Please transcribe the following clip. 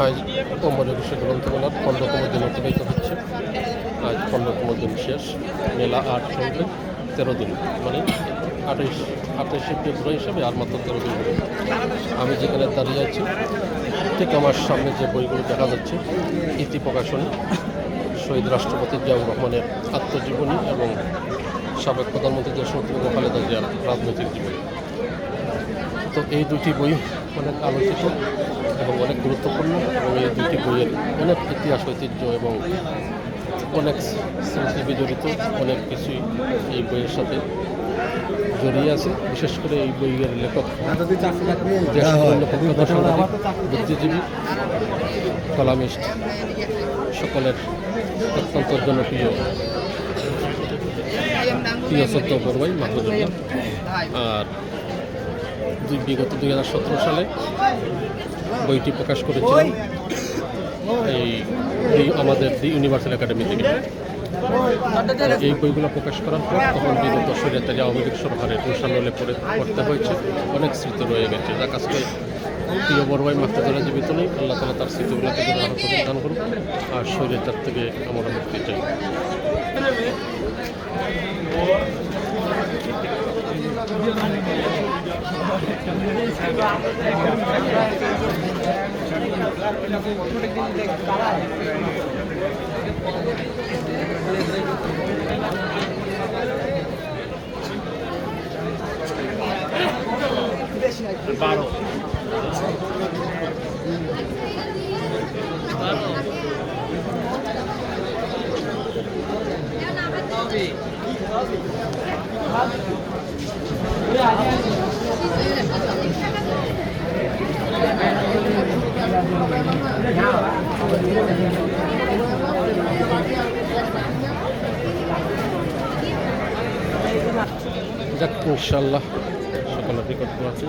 আজ ওমরের বিষয় গ্রন্থমেলার 15তম দিন অতিবাহিত হচ্ছে। আজ 15তম দিন শেষ। মেলা 8 চলবে 13 দিন, মানে 28শে ফেব্রুয়ারি হিসাবে আর মাত্র 13 দিন হবে। আমি যেখানে দাঁড়িয়ে আছি ঠিক আমার সামনে যে বইগুলো দেখা যাচ্ছে, ইতি প্রকাশনী, শহীদ রাষ্ট্রপতি জিয়াউর রহমানের আত্মজীবনী এবং সাবেক প্রধানমন্ত্রী দেশনেত্রী খালেদা জিয়ার রাজনৈতিক জীবনী। তো এই দুটি বই অনেক আলোচিত এবং অনেক গুরুত্বপূর্ণ, এবং এই দুটি বইয়ের অনেক ইতিহাস, ঐতিহ্য এবং অনেক স্মৃতি বিজড়িত অনেক কিছুই এই বইয়ের সাথে জড়িয়ে আছে। বিশেষ করে এই বইয়ের লেখক বুদ্ধিজীবী, কলামিস্ট, সকলের অত্যন্ত জনপ্রিয় প্রিয়সত্য বড়ুয়াই মাহফুজুল্লাহ। আর বিগত 2017 সালে বইটি প্রকাশ করেছিলেন আমাদের দি ইউনিভার্সাল একাডেমি থেকে। এই বইগুলো প্রকাশ করার পর তখন বিগত স্বৈরাচারী আওয়ামী লীগ সরকারের রোষানলে পড়তে হয়েছে, অনেক স্মৃতি রয়ে গেছে। যার কাছে প্রিয় বড়ুয়াই মাহফুজুল্লাহ জীবিত নেই, আল্লাহ তাআলা তার স্মৃতিগুলোকে যেন আরও প্রদান করুন, আর স্বৈরাচার থেকে আমরা মুক্তি চাই। যাক, ইনশাআল্লাহ সকলের রেকর্ড করা আছে।